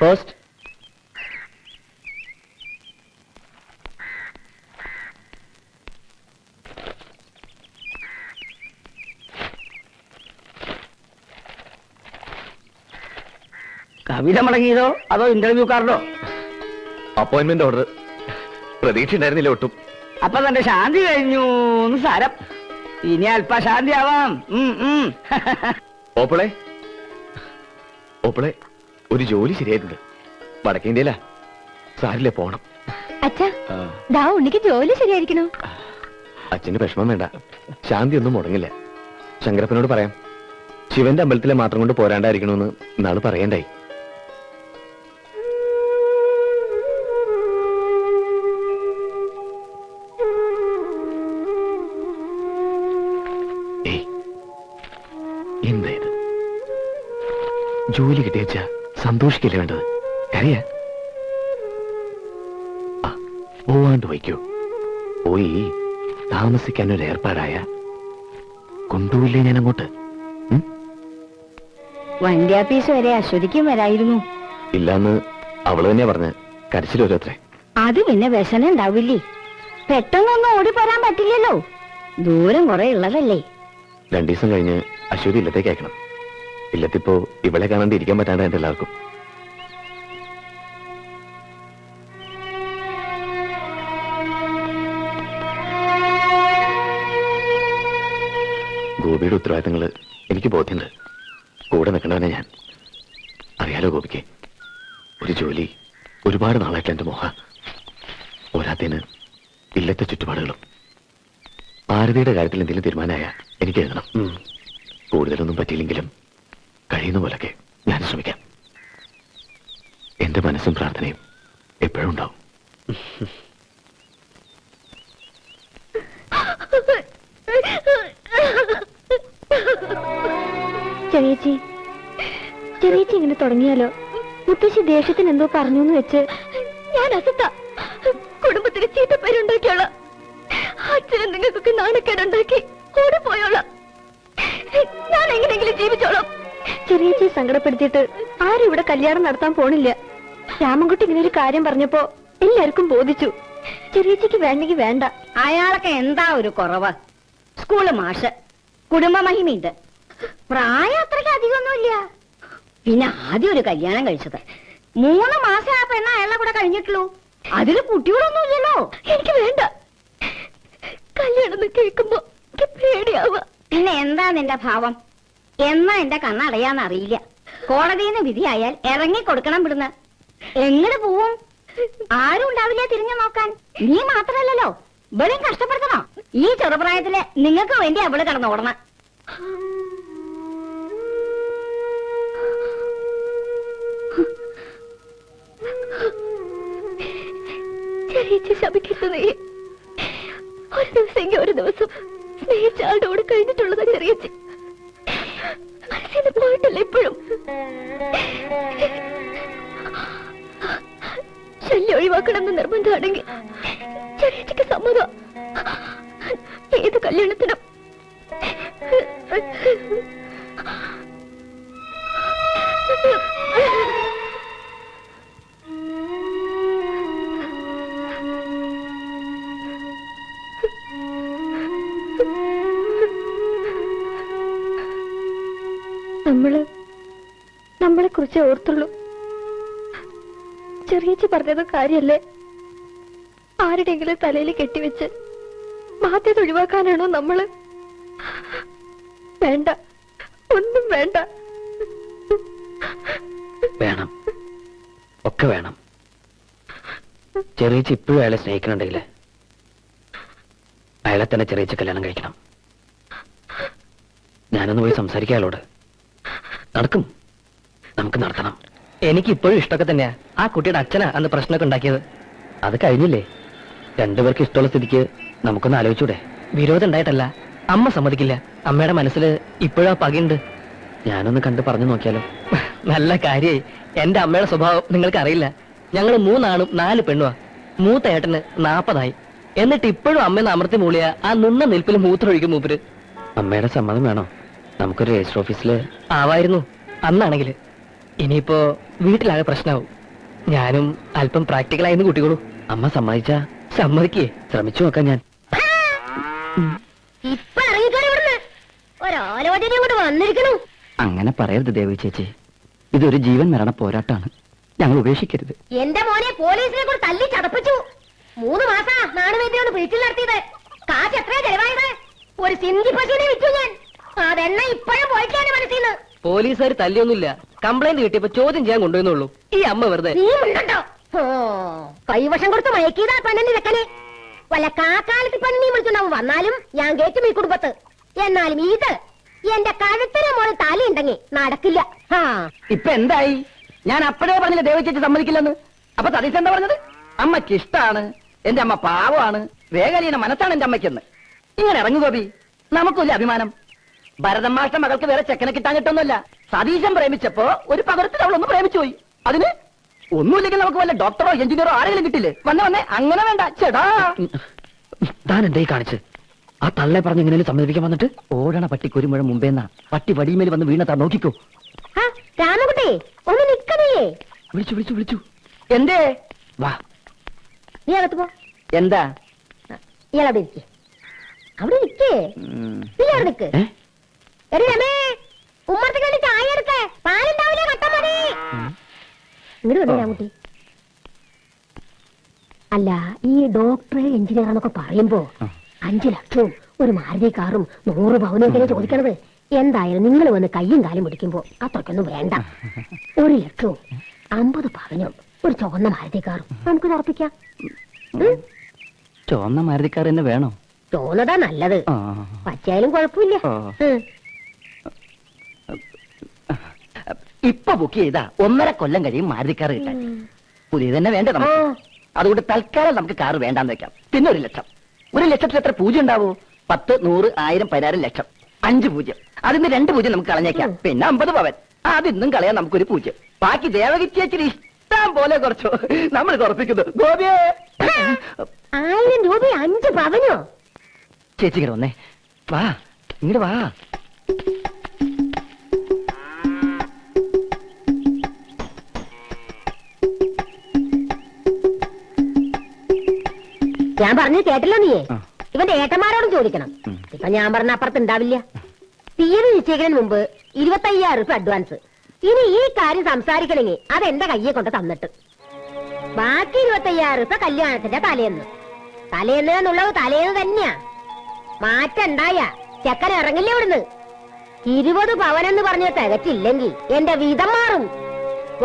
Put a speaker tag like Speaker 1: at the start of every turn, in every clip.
Speaker 1: Post. കവിത മുടങ്ങിയതോ അതോ interview കാർഡോ?
Speaker 2: Appointment order. പ്രതീക്ഷ ഉണ്ടായിരുന്നില്ല ഒട്ടും.
Speaker 1: അപ്പൊ തന്റെ ശാന്തി കഴിഞ്ഞു സാരം. ഇനി അല്പശാന്തി ആവാം.
Speaker 2: ഓപ്പിളെ ഓപ്പിളെ, ഒരു ജോലി ശരിയായിട്ടുണ്ട്. വടക്കേ ഇന്ത്യയിലാ. സാരില്ലേ, പോണം.
Speaker 3: അച്ഛാ, ഉണ്ണിക്ക് ജോലി ശരിയായിരിക്കണോ?
Speaker 2: അച്ഛന് വിഷമം വേണ്ട. ശാന്തി ഒന്നും മുടങ്ങില്ല. ശങ്കരപ്പനോട് പറയാം. ശിവന്റെ അമ്പലത്തിലെ മാത്രം കൊണ്ട് പോരാണ്ടായിരിക്കണമെന്ന് ഇന്നാള് പറയണ്ടായി. എന്താ ഇത്? ജോലി കിട്ടിയച്ച സന്തോഷിക്കല്ലേ വേണ്ടത്? അറിയ പോവാണ്ട് വയ്ക്കോ. പോയി താമസിക്കാനൊരു ഏർപ്പാടായ കൊണ്ടുപോയില്ലേ ഞാൻ അങ്ങോട്ട്?
Speaker 3: വണ്ടി ആപ്പീസ് വരെ അശ്വതിക്കും വരായിരുന്നു.
Speaker 2: ഇല്ലാന്ന് അവള് തന്നെയാ പറഞ്ഞ്. കരച്ചിൽ ഓരോത്രേ.
Speaker 3: അത് പിന്നെ വ്യസനം ഉണ്ടാവില്ലേ? പെട്ടെന്നൊന്നും ഓടിപ്പോരാൻ പറ്റില്ലല്ലോ. ദൂരം കുറെ ഉള്ളതല്ലേ.
Speaker 2: 2 ദിവസം കഴിഞ്ഞ് അശ്വതി ഇല്ലത്തേക്ക് അയക്കണം. ഇല്ലത്തിപ്പോ ഇവളെ കാണാണ്ട് ഇരിക്കാൻ പറ്റാണ്ടായിട്ട് എല്ലാവർക്കും. ഗോപിയുടെ ഉത്തരവാദിത്തങ്ങള് എനിക്ക് ബോധ്യമുണ്ട്. കൂടെ നിൽക്കണവനെ ഞാൻ. അറിയാലോ ഗോപിക്ക് ഒരു ജോലി ഒരുപാട് നാളായിട്ട് എന്റെ മോഹ. പോരാത്തതിന് ഇല്ലത്തെ ചുറ്റുപാടുകളും. ഭാരതിയുടെ കാര്യത്തിൽ എന്തെങ്കിലും തീരുമാനമായ എനിക്ക് എഴുതണം. കൂടുതലൊന്നും പറ്റിയില്ലെങ്കിലും കഴിയുന്ന പോലൊക്കെ ഞാൻ ശ്രമിക്കാം. എന്റെ മനസ്സും പ്രാർത്ഥനയും എപ്പോഴും ഉണ്ടാവും.
Speaker 3: ചെറിയേച്ചി, ചെറിയേച്ചി ഇങ്ങനെ തുടങ്ങിയാലോ? മുത്തശ്ശി ദേഷ്യത്തിന് എന്തോ പറഞ്ഞു എന്ന് വെച്ച് ഞാൻ അസത്ത കുടുംബത്തിന് ചീത്തപ്പേരുണ്ടാക്കിയോളാം. അച്ഛനും നിങ്ങൾക്കൊക്കെ നാണക്കേടുണ്ടാക്കി ഓടിപ്പോയോളാം. ഞാൻ എങ്ങനെയെങ്കിലും ജീവിച്ചോളാം. ചെറിയേച്ചി സങ്കടപ്പെടുത്തിയിട്ട് ആരും ഇവിടെ കല്യാണം നടത്താൻ പോണില്ല. രാമൻകുട്ടി ഇങ്ങനെ ഒരു കാര്യം പറഞ്ഞപ്പോ എല്ലാവർക്കും ബോധിച്ചു. ചെറിയേച്ചിക്ക് വേണ്ടെങ്കിൽ വേണ്ട.
Speaker 4: അയാളൊക്കെ എന്താ ഒരു കുറവ്? സ്കൂള് മാഷ്, കുടുംബ മഹിമയുണ്ട്, പ്രായം അത്രയ്ക്ക് അധികമൊന്നുമില്ല. പിന്നെ ആദ്യം ഒരു കല്യാണം കഴിച്ചത് 3 മാസം ആ പെണ്ണ അയാളെ കൂടെ കഴിഞ്ഞിട്ടുള്ളൂ. അതില് കുട്ടികളൊന്നും ഇല്ലല്ലോ.
Speaker 3: എനിക്ക് വേണ്ട. കല്യാണം കേൾക്കുമ്പോ പേടിയാവുക.
Speaker 4: പിന്നെ എന്താ നിന്റെ ഭാവം? എന്നാ എന്റെ കണ്ണടയാന്നറിയില്ല. കോടതിന്ന് വിധിയായാൽ ഇറങ്ങി കൊടുക്കണം. വിടുന്ന എങ്ങനെ പോവും? ആരും ഉണ്ടാവില്ല തിരിഞ്ഞു നോക്കാൻ. നീ മാത്രല്ലല്ലോ, ഇവളെയും കഷ്ടപ്പെടുത്തണോ? ഈ ചെറുപ്രായത്തില് നിങ്ങൾക്ക് വേണ്ടി അവള് കിടന്നോടണം.
Speaker 3: ചെറിയേച്ചി ശപിക്കരുത്. നീ ഒരു ദിവസം ഒരു ദിവസം സ്നേഹിച്ച ആളുടെ കൂടെ കഴിഞ്ഞിട്ടുള്ളതാ ചെറിയേച്ചി. മനസ്സിന് പോയിട്ടില്ല ഇപ്പോഴും. ശല്യം ഒഴിവാക്കണമെന്ന് നിർബന്ധമാണെങ്കിൽ ചെറിയേച്ചിക്ക് സമ്മതം. ഏത് കല്യാണത്തിനും നമ്മളെ കുറിച്ച് ഓർത്തുള്ളൂ. ചെറിയേച്ചി പറഞ്ഞത് കാര്യല്ലേ? ആരുടെയെങ്കിലും തലയിൽ കെട്ടിവെച്ച് ബാധ്യത ഒഴിവാക്കാനാണോ നമ്മള്? വേണ്ട, ഒന്നും വേണ്ട.
Speaker 1: വേണം, ഒക്കെ വേണം. ചെറിയേച്ചി ഇപ്പോഴും അയാളെ സ്നേഹിക്കണുണ്ടെങ്കിൽ അയാളെ തന്നെ ചെറിയേച്ചി കല്യാണം കഴിക്കണം. ഞാനൊന്ന് പോയി സംസാരിക്കാം അയാളോട്. നടക്കും, നമുക്ക് നടത്തണം. എനിക്ക് ഇപ്പോഴും ഇഷ്ടമൊക്കെ തന്നെയാ. ആ കുട്ടിയുടെ അച്ഛനാ അന്ന് പ്രശ്നമൊക്കെ ഉണ്ടാക്കിയത്. അത് കഴിഞ്ഞില്ലേ? 2 പേർക്ക് ഇഷ്ടമുള്ള സ്ഥിതിക്ക് നമുക്കൊന്ന് ആലോചിച്ചൂടെ? വിരോധം ഉണ്ടായിട്ടല്ല, അമ്മ സമ്മതിക്കില്ല. അമ്മയുടെ മനസ്സിൽ ഇപ്പോഴും ആ പകയുണ്ട്. ഞാനൊന്ന് കണ്ട് പറഞ്ഞു നോക്കിയാലോ? നല്ല കാര്യായി. എന്റെ അമ്മയുടെ സ്വഭാവം നിങ്ങൾക്ക് അറിയില്ല. ഞങ്ങൾ 3 ആണും 4 പെണ്ണുവാ. മൂത്ത ഏട്ടന് 40 എന്നിട്ട് ഇപ്പോഴും അമ്മയെന്ന് അമർത്തി മൂളിയ ആ നിന്ന നിൽപ്പിൽ മൂത്രമൊഴിക്കും മൂപ്പര്. അമ്മയുടെ സമ്മതം വേണോ? നമുക്കൊരു രജിസ്റ്റർ ഓഫീസിൽ ആവായിരുന്നു അന്നാണെങ്കിൽ. ഇനിയിപ്പോ വീട്ടിലാകെ പ്രശ്നമാവും. ഞാനും അല്പം പ്രാക്ടിക്കലായിരുന്നു കുട്ടികളൂ.
Speaker 2: അമ്മ സമ്മതിച്ചാ?
Speaker 1: സമ്മതിക്കേ,
Speaker 2: ശ്രമിച്ചു നോക്കാം ഞാൻ.
Speaker 4: ഇപ്പൊ ഇറങ്ങിക്കോളി ഇവിടുന്ന്. ഒരാലോചന ഇങ്ങോട്ട് വന്നിരിക്കണു.
Speaker 2: അങ്ങനെ പറയരുത് ദേവി ചേച്ചി, ഇതൊരു ജീവൻ മരണ പോരാട്ടാണ്, ഞങ്ങൾ ഉപേക്ഷിക്കരുത്.
Speaker 4: എന്റെ മോനെ പോലീസിനെ കൂടെ തല്ലി ചതപ്പിച്ചു. 3 മാസാ നാടുവേദിയോട് പിടിച്ചിൽ നടത്തിയത്. കാശ് എത്രയാ ചെലവായത്? ഒരു സിന്ധി പശുവിനെ വിറ്റു ഞാൻ. അതെണ്ണ ഇപ്പോഴും പോയിട്ടാണ് മനസ്സിന്ന്.
Speaker 1: പോലീസുകാർ തല്ലിയൊന്നുമില്ല, കംപ്ലൈന്റ് കിട്ടിയപ്പോ ചോദ്യം ചെയ്യാൻ കൊണ്ടുവന്നുള്ളൂ. ഈ അമ്മ വെറുതെ.
Speaker 4: നീ ഉണ്ടോ? കൈവശം കൊടുത്ത് മയക്കിയതാ പെണ്ണിന്റെ ചെക്കനെ. വല്ല കാക്കാലത്ത് പെണ്ണിനെ വിളിച്ചുണ്ടാവും വന്നാലും ഞാൻ കേറ്റും ഈ കുടുംബത്ത്. എന്നാലും ഇത് എന്റെ കഴുത്തിന് മോളിൽ തലയുണ്ടെങ്കിൽ നടക്കില്ല.
Speaker 1: ഇപ്പൊ എന്തായി? ഞാൻ അപ്പഴേ പറഞ്ഞില്ല ദേവി ചേച്ചി സമ്മതിക്കില്ലെന്ന്. അപ്പൊ സതീശ് എന്താ പറഞ്ഞത്? അമ്മയ്ക്ക് ഇഷ്ടാണ്, എന്റെ അമ്മ പാവമാണ്, വേഗലീന മനസ്സാണ് എന്റെ അമ്മയ്ക്കെന്ന്. ഇങ്ങനെ ഇറങ്ങു ഗോപി, നമുക്കില്ല അഭിമാനം. ഭരതൻ മാഷ്ട മകൾക്ക് വേറെ ചെക്കനെ കിട്ടാൻ കിട്ടുന്നില്ല. സതീശൻ പ്രേമിച്ചപ്പോ ഒരു പകരത്തിൽ അവളൊന്ന് പ്രേമിച്ചു പോയി. അതിന് ഒന്നുമില്ലെങ്കിൽ നമുക്ക് വല്ല ഡോക്ടറോ എഞ്ചിനീയറോ ആരെങ്കിലും കിട്ടില്ലേ? വന്നേ അങ്ങനെ വേണ്ട ചേടാ.
Speaker 2: താൻ എന്തായി കാണിച്ച്? ആ തള്ളെ പറഞ്ഞ് എങ്ങനെയും സമ്മതിപ്പിക്കാൻ വന്നിട്ട് ഓടണ പട്ടിക്ക് ഒരു മുഴ മുമ്പേന്നാ പട്ടി വടിമേൽ വന്ന് വീണതാ. നോക്കിക്കോ.
Speaker 4: രാമകുട്ടി ഒന്ന് നിക്കണേ.
Speaker 2: വിളിച്ചു.
Speaker 1: എന്തേ?
Speaker 2: വാ.
Speaker 4: നീ അകത്ത് പോ.
Speaker 1: എന്താ?
Speaker 4: ഇയാളവിടെ ഇരിക്കേ. അവിടെ നിക്കേ. നീ അവിടെ നിക്ക്. രമേ, ഉമ്മറത്തേക്ക് വേണ്ടി ചായ എടുക്കേ. പാലുണ്ടാവില്ലേ? കട്ട മതി. ഇങ്ങോട്ട് വന്നേ രാമകുട്ടി. അല്ല, ഈ ഡോക്ടറെ എഞ്ചിനീയറാന്നൊക്കെ പറയുമ്പോ 5 ലക്ഷവും ഒരു മാരുതി കാറും 100 പവനൊക്കെ ചോദിക്കണത്. എന്തായാലും നിങ്ങൾ വന്ന് കയ്യും കാലും പിടിക്കുമ്പോ അത്രയ്ക്കൊന്നും വേണ്ട. 1 ലക്ഷവും 50 പവനും ഒരു ചുവന്ന മാരുതി കാറും നമുക്ക് ഉറപ്പിക്കാം.
Speaker 2: ചുവന്ന മാരുതിക്കാർ തന്നെ വേണോ?
Speaker 4: ചോന്നതാ നല്ലത്. പച്ചയായാലും കുഴപ്പമില്ല.
Speaker 1: ഇപ്പൊ ബുക്ക് ചെയ്താ 1.5 കൊല്ലം കഴിയും മാരുതിക്കാർ കിട്ടാൻ. പുതിയ തന്നെ വേണ്ട നമുക്ക്. അതുകൊണ്ട് തൽക്കാലം നമുക്ക് കാറ് വേണ്ടാന്ന് വെക്കാം. പിന്നെ 1 ലക്ഷം. 1 ലക്ഷത്തിൽ എത്ര പൂജ്യം ഉണ്ടാവോ? 10, 100, 1000, 16 ലക്ഷം. 5 പൂജ്യം. അതിന് 2 പൂജ്യം നമുക്ക് കളഞ്ഞേക്കാം. പിന്നെ 50 പവൻ. അതിന്നും കളയാൻ നമുക്കൊരു പൂജ്യം. ബാക്കി ദേവകി ചേച്ചിന് ഇഷ്ടം പോലെ കുറച്ചോ നമ്മൾ കുറപ്പിക്കുന്നു. ഗോപിയെ
Speaker 4: 1000 രൂപ 5 പവനോ?
Speaker 2: ചേച്ചി ഇങ്ങോട്ട് വന്നേ. വാ, ഇങ്ങോട്ട് വാ.
Speaker 4: ഞാൻ പറഞ്ഞു കേട്ടല്ലോ നീയെ. ഇവന്റെ ഏട്ടന്മാരോടും ചോദിക്കണം. ഇപ്പൊ ഞാൻ പറഞ്ഞ അപ്പുറത്ത് ഉണ്ടാവില്ല. തീയതി നിശ്ചയിക്കുന്നതിന് മുമ്പ് 25,000 രൂപ അഡ്വാൻസ്. ഇനി ഈ കാര്യം സംസാരിക്കണമെങ്കിൽ അത് എന്റെ കയ്യെ കൊണ്ട് തന്നിട്ട് ബാക്കി 25,000 രൂപ കല്യാണത്തിന്റെ തലേന്ന് എന്നുള്ളത് തലേന്ന് തന്നെയാ. മാറ്റുണ്ടായ ചെക്കൻ ഇറങ്ങില്ല ഇവിടുന്ന്. 20 പവനെന്ന് പറഞ്ഞ് തികച്ചില്ലെങ്കിൽ എന്റെ വീതം മാറും.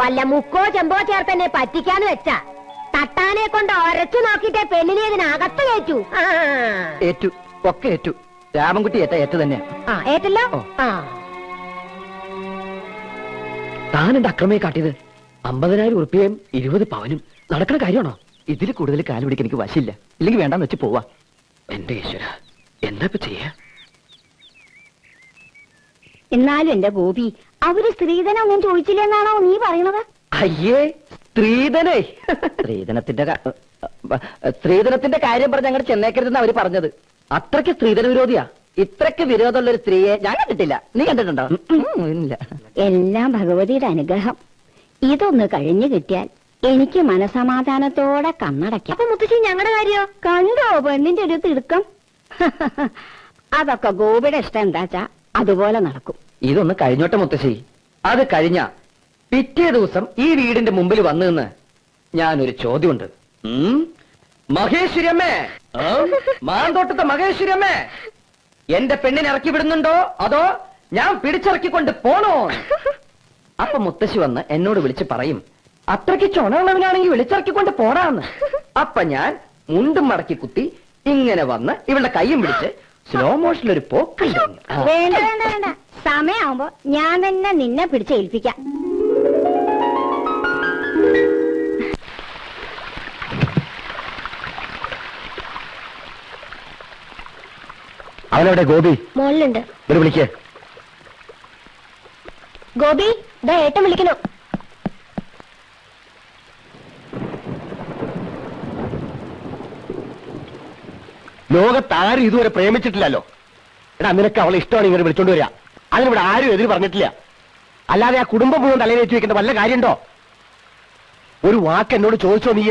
Speaker 4: വല്ല മുക്കോ ചെമ്പോ ചേർത്തെന്നെ പറ്റിക്കാന്ന് വെച്ചാ തട്ടാനെ കൊണ്ട് ഒരച്ചു നോക്കിട്ടേ പെണ്ണിനെ ഇതിനകത്ത് കയറ്റു.
Speaker 1: ഏറ്റു, ഒക്കെ ഏറ്റു. രാമൻകുട്ടി ഏറ്റു തന്നെയാ.
Speaker 4: ഏറ്റല്ലോ.
Speaker 2: താൻ എന്റെ അക്രമയെ കാട്ടിയത് 50,000 ഉറുപ്പികയും 20 പവനും നടക്കുന്ന കാര്യമാണോ? ഇതിൽ കൂടുതൽ കാല് പിടിക്കാൻ എനിക്ക് വശില്ല. ഇല്ലെങ്കിൽ വേണ്ടാന്ന് വെച്ച് പോവാ. എന്റെ ഈശ്വര, എന്താ ഇപ്പൊ ചെയ്യാ?
Speaker 4: എന്നാലും എന്റെ ഗോപി, അവര് സ്ത്രീധനം ചോദിച്ചില്ലെന്നാണോ നീ പറയണത്?
Speaker 1: അയ്യേ, സ്ത്രീധനേ. സ്ത്രീധനത്തിന്റെ കാര്യം പറഞ്ഞ് ഞങ്ങൾ ചെന്നേക്കരുതെന്ന് അവര് പറഞ്ഞത്. അത്രയ്ക്ക് സ്ത്രീധന വിരോധിയാ. ഇത്രയ്ക്ക് വിരോധമുള്ള ഒരു സ്ത്രീയെ ഞാൻ കണ്ടിട്ടില്ല. നീ കണ്ടിട്ടുണ്ടോ?
Speaker 2: ഇല്ല.
Speaker 4: എല്ലാം ഭഗവതിയുടെ അനുഗ്രഹം. ഇതൊന്ന് കഴിഞ്ഞു കിട്ടിയാൽ എനിക്ക് മനസമാധാനത്തോടെ കണ്ണടയ്ക്കാം. അപ്പൊ മുത്തശ്ശി, ഞങ്ങളുടെ കാര്യോ? കണ്ടോ പെണ്ണിന്റെ ഒരു തിടുക്കം? അതൊക്കെ ഗോപിയുടെ ഇഷ്ടം എന്താച്ചാ അതുപോലെ നടക്കും.
Speaker 1: ഇതൊന്ന് കഴിഞ്ഞോട്ടെ മുത്തശ്ശി. അത് കഴിഞ്ഞ പിറ്റേ ദിവസം ഈ വീടിന്റെ മുമ്പിൽ വന്നു നിന്ന് ഞാനൊരു ചോദ്യമുണ്ട്. മഹേശ്വരിയമ്മേ, മാന്തോട്ടത്തെ മഹേശ്വരിയമ്മേ, എന്റെ പെണ്ണിനെ ഇറക്കി വിടുന്നുണ്ടോ അതോ ഞാൻ പിടിച്ചിറക്കിക്കൊണ്ട് പോണോ? അപ്പൊ മുത്തശ്ശി വന്ന് എന്നോട് വിളിച്ച് പറയും, അത്രയ്ക്ക് ചുണയുള്ളവനാണെങ്കിൽ വിളിച്ചിറക്കിക്കൊണ്ട് പോടാന്ന്. അപ്പൊ ഞാൻ മുണ്ടും മടക്കി കുത്തി ഇങ്ങനെ വന്ന് ഇവളുടെ കൈയും പിടിച്ച് സ്ലോ മോഷനിലൊരു പോക്ക്.
Speaker 4: വേണ്ട വേണ്ട വേണ്ട, സമയമാകുമ്പോ ഞാൻ തന്നെ നിന്നെ പിടിച്ചേൽപ്പിക്കാം.
Speaker 2: അവനവിടെ ഗോപി
Speaker 4: മോളിലുണ്ട്.
Speaker 2: ഒരു വിളിക്കേ.
Speaker 4: ഗോപി, ദാ ഏട്ടൻ വിളിക്കണോ?
Speaker 2: ലോകത്താരും ഇതുവരെ പ്രേമിച്ചിട്ടില്ലല്ലോ. എടാ, നിനക്ക് അവളെ ഇഷ്ടമാണ് ഇങ്ങനെ വിളിച്ചോണ്ട് വരിക. അതിനിവിടെ ആരും എതിര് പറഞ്ഞിട്ടില്ല.
Speaker 5: അല്ലാതെ ആ കുടുംബം മുഴുവൻ തലയിലേറ്റ് വെക്കേണ്ട വല്ല കാര്യമുണ്ടോ? ഒരു വാക്ക് എന്നോട് ചോദിച്ചോ നീ?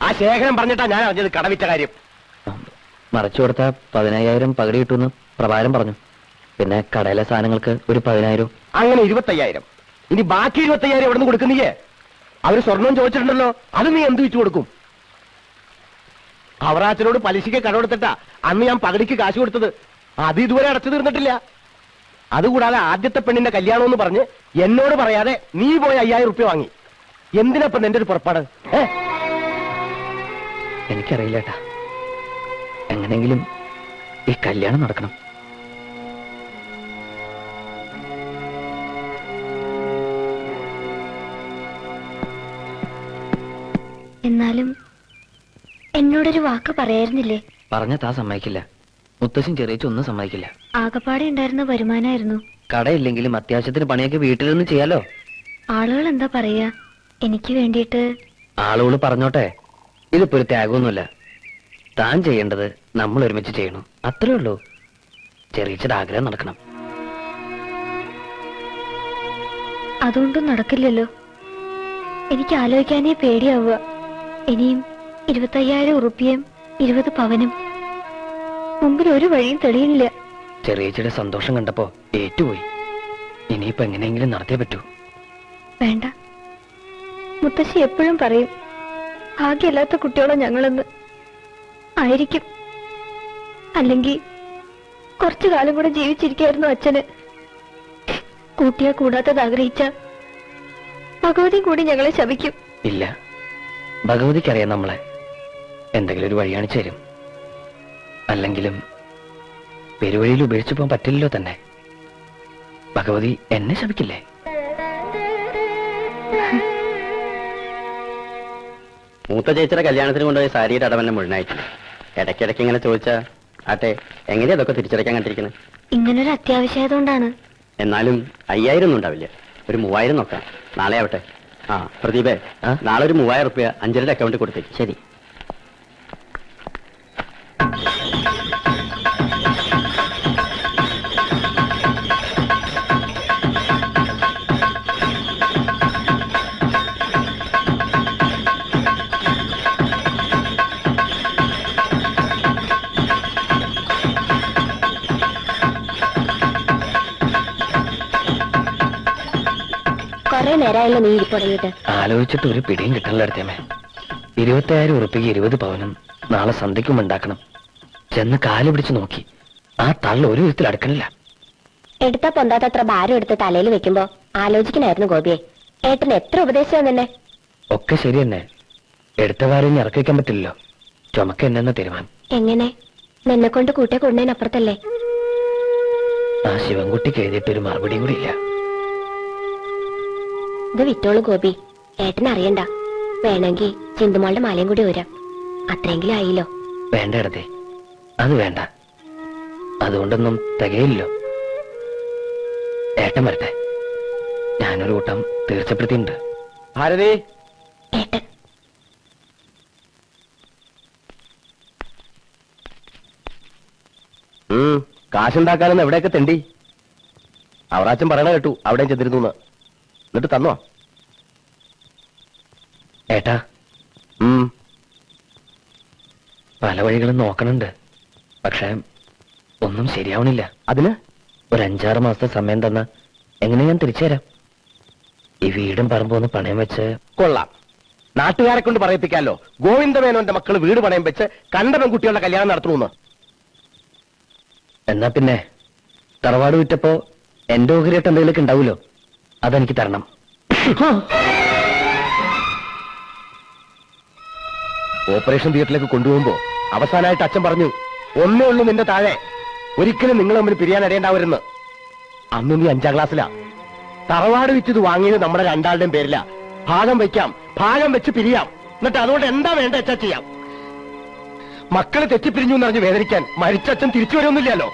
Speaker 5: ആ ശേഖരൻ പറഞ്ഞിട്ടാ ഞാൻ അറിഞ്ഞത് കടവിറ്റ കാര്യം.
Speaker 1: മറച്ചു കൊടുത്ത 15,000 പകടി കിട്ടുമെന്ന് പ്രഭാരം പറഞ്ഞു. പിന്നെ കടയിലെ സാധനങ്ങൾക്ക് ഒരു 10,000.
Speaker 5: അങ്ങനെ 25,000. ഇനി ബാക്കി 25,000 എവിടെ നിന്ന് കൊടുക്കുന്നീയേ? അവര് സ്വർണം ചോദിച്ചിട്ടുണ്ടല്ലോ, അത് നീ എന്ത് വെച്ചു കൊടുക്കും? അവറാച്ചനോട് പലിശയ്ക്ക് കടമെടുത്തിട്ടാ അന്ന് ഞാൻ പകടിക്ക് കാശ് കൊടുത്തത്. അത് ഇതുവരെ അടച്ചു തീർന്നിട്ടില്ല. അതുകൂടാതെ ആദ്യത്തെ പെണ്ണിന്റെ കല്യാണം എന്ന് പറഞ്ഞ് എന്നോട് പറയാതെ നീ പോയി 5,000 റുപ്യ വാങ്ങി. എന്തിനപ്പം നിന്റെ ഒരു പുറപ്പാട്?
Speaker 1: എനിക്കറിയില്ല ഏട്ടാ. എങ്ങനെങ്കിലും ഈ കല്യാണം നടക്കണം.
Speaker 3: എന്നാലും എന്നോടൊരു വാക്ക് പറയായിരുന്നില്ലേ?
Speaker 1: പറഞ്ഞ താ സമ്മതിക്കില്ല. മുത്തശ്ശൻ ചെറിയ ഒന്നും സമ്മതിക്കില്ല.
Speaker 3: ആകപ്പാടെ ഉണ്ടായിരുന്ന വരുമാനമായിരുന്നു.
Speaker 1: കടയില്ലെങ്കിലും അത്യാവശ്യത്തിന് പണിയൊക്കെ വീട്ടിൽ നിന്ന് ചെയ്യാലോ.
Speaker 3: ആളുകൾ എന്താ പറയാ? എനിക്ക് വേണ്ടിയിട്ട്
Speaker 1: ആളുകൾ പറഞ്ഞോട്ടെ. ഇതിപ്പോ ഒരു ത്യാഗമൊന്നുമില്ല. താൻ ചെയ്യേണ്ടത് നമ്മൾ ഒരുമിച്ച് ചെയ്യണം, അത്രേ ഉള്ളൂ. ചെറിയ ആഗ്രഹം നടക്കണം.
Speaker 3: അതുകൊണ്ടും നടക്കില്ലല്ലോ. എനിക്ക് ആലോചിക്കാനേ പേടിയാവുക. ഇനിയും 25,000 ഉറുപ്പിയും 20 പവനും. മുമ്പിൽ ഒരു വഴിയും തെളിയില്ല.
Speaker 1: ചെറിയച്ചിയുടെ സന്തോഷം കണ്ടപ്പോ ഏറ്റുപോയി. ഇനിയിപ്പോ എങ്ങനെയെങ്കിലും നടത്തിയേ പറ്റൂ.
Speaker 3: വേണ്ട. മുത്തശ്ശി എപ്പോഴും പറയും ഭാഗ്യമില്ലാത്ത കുട്ടികളോ ഞങ്ങളെന്ന്. ആയിരിക്കും. അല്ലെങ്കിൽ കുറച്ചു കാലം കൂടെ ജീവിച്ചിരിക്കായിരുന്നു അച്ഛന്. കൂട്ടിയാ കൂടാത്തത് ആഗ്രഹിച്ച ഭഗവതി കൂടി ഞങ്ങളെ ശപിക്കും.
Speaker 1: ഇല്ല, ഭഗവതിക്കറിയാം നമ്മളെ. എന്തെങ്കിലും ഒരു വഴി കാണിച്ചു തരും. അല്ലെങ്കിലും പെരുവഴിയിൽ ഉപേക്ഷിച്ചു പോകാൻ പറ്റില്ലല്ലോ തന്നെ. ഭഗവതി എന്നെ ശപിക്കില്ലേ?
Speaker 6: മൂത്ത ചേച്ചിയുടെ കല്യാണത്തിന് കൊണ്ടുപോയി സാരിയുടെ അടവന്നെ മുഴുവനായിട്ടില്ല. ഇടയ്ക്കിടയ്ക്ക് ഇങ്ങനെ ചോദിച്ചാ ആട്ടെ എങ്ങനെയാ അതൊക്കെ തിരിച്ചടയ്ക്കാൻ കണ്ടിരിക്കുന്നത്?
Speaker 3: ഇങ്ങനൊരു അത്യാവശ്യമായതുകൊണ്ടാണ്.
Speaker 6: എന്നാലും 5,000 ഒന്നും ഉണ്ടാവില്ല. ഒരു 3,000 നോക്കാം. നാളെ ആവട്ടെ. ആ പ്രദീപേ, നാളെ ഒരു 3,000 റുപ്യ അഞ്ജലിയുടെ അക്കൗണ്ടിൽ കൊടുത്തേക്ക്.
Speaker 1: ശരി.
Speaker 3: കൊറേ നേരമായല്ലോ നീ ഇരിപ്പടങ്ങിട്ട്.
Speaker 1: ആലോചിച്ചിട്ട് ഒരു പിടിയും കിട്ടണില്ല അടുത്തേമേ. 25,000 ഉറുപ്പിക്ക് 20 പവനും നാളെ സന്ധ്യക്കും ഉണ്ടാക്കണം. ചെന്ന് കാല് പിടിച്ച് നോക്കി. ആ തള്ള ഒരു വിധത്തിൽ അടുക്കണില്ല.
Speaker 3: എടുത്താ പൊന്താത്തത്ര ഭാരം എടുത്ത് തലയിൽ വെക്കുമ്പോ ആലോചിക്കണായിരുന്നു ഗോപിയെ. ഏട്ടന് എത്ര ഉപദേശിച്ചാ നിന്നെ?
Speaker 1: ഒക്കെ ശരി തന്നെ. എടുത്ത കാര്യം ഇറക്കി വെക്കാൻ പറ്റില്ലല്ലോ. ചുമക്ക എന്നെന്ന തീരുമാനം.
Speaker 3: എങ്ങനെ? നിന്നെ കൊണ്ട് കൂട്ടിയെ കൊണ്ടതിനപ്പുറത്തല്ലേ?
Speaker 1: ആ ശിവൻകുട്ടിക്ക് എഴുതിയിട്ടൊരു മറുപടിയും കൂടി ഇല്ല.
Speaker 3: ഇത് വിറ്റോളൂ ഗോപി. ഏട്ടൻ അറിയണ്ട. വേണമെങ്കിൽ ചിന്തുമോളുടെ മാലയും കൂടി ഊരാം. അത്രയെങ്കിലും ആയില്ലോ.
Speaker 1: വേണ്ട ഇടത്തെ, അത് വേണ്ട. അതുകൊണ്ടൊന്നും തികയില്ലോ. ഏട്ടൻ വരട്ടെ. ഞാനൊരു കൂട്ടം തീർച്ചപ്പെടുത്തിയിട്ടുണ്ട്.
Speaker 5: ഭാരതി,
Speaker 3: ഏട്ടൻ
Speaker 5: കാശുണ്ടാക്കാനെന്ന് എവിടെയൊക്കെ തെണ്ടി? അവറാച്ചൻ പറയണ കേട്ടു അവിടെയും ചെന്നിരുന്നു. എന്നിട്ട് തന്നോ?
Speaker 1: ഏട്ടാ, പല വഴികളും നോക്കണുണ്ട്. പക്ഷെ ഒന്നും ശരിയാവണില്ല.
Speaker 5: അതിന്
Speaker 1: ഒരു 5-6 മാസത്തെ സമയം തന്ന എങ്ങനെ ഞാൻ തിരിച്ചു തരാം. ഈ വീടും പറമ്പും ഒന്ന് പണയം വെച്ച്.
Speaker 5: കൊള്ളാം. നാട്ടുകാരെ കൊണ്ട് പറയിപ്പിക്കാലോ ഗോവിന്ദമേനോന്റെ മക്കള് വീട് പണയം വെച്ച് കണ്ട പെൺകുട്ടികളുടെ കല്യാണം നടത്തണമെന്ന്.
Speaker 1: എന്നാ പിന്നെ തറവാട് വിറ്റപ്പോ എന്റെ ഓഹരിയായിട്ട് എന്തെങ്കിലുമൊക്കെ ഉണ്ടാവുമല്ലോ, അതെനിക്ക് തരണം.
Speaker 5: ഓപ്പറേഷൻ തിയേറ്ററിലേക്ക് കൊണ്ടുപോകുമ്പോ അവസാനമായിട്ട് അച്ഛൻ പറഞ്ഞു, ഒന്നേ ഉള്ളൂ നിന്റെ താഴെ, ഒരിക്കലും നിങ്ങൾ തമ്മിൽ പിരിയാൻ ഇടയുണ്ടാവരുന്ന്. അന്ന് നീ 5ാം ക്ലാസ്സിലാ. തറവാട് വിറ്റത് വാങ്ങിയത് നമ്മുടെ രണ്ടാളുടെയും പേരില. ഭാഗം വയ്ക്കാം, ഭാഗം വെച്ച് പിരിയാം. എന്നിട്ട് അതുകൊണ്ട് എന്താ വേണ്ട വെച്ചാ ചെയ്യാം. മക്കളെ തെറ്റിപ്പിരിഞ്ഞു എന്നറിഞ്ഞ് വേദനിക്കാൻ മരിച്ച അച്ഛൻ തിരിച്ചു വരുമൊന്നുമില്ലല്ലോ.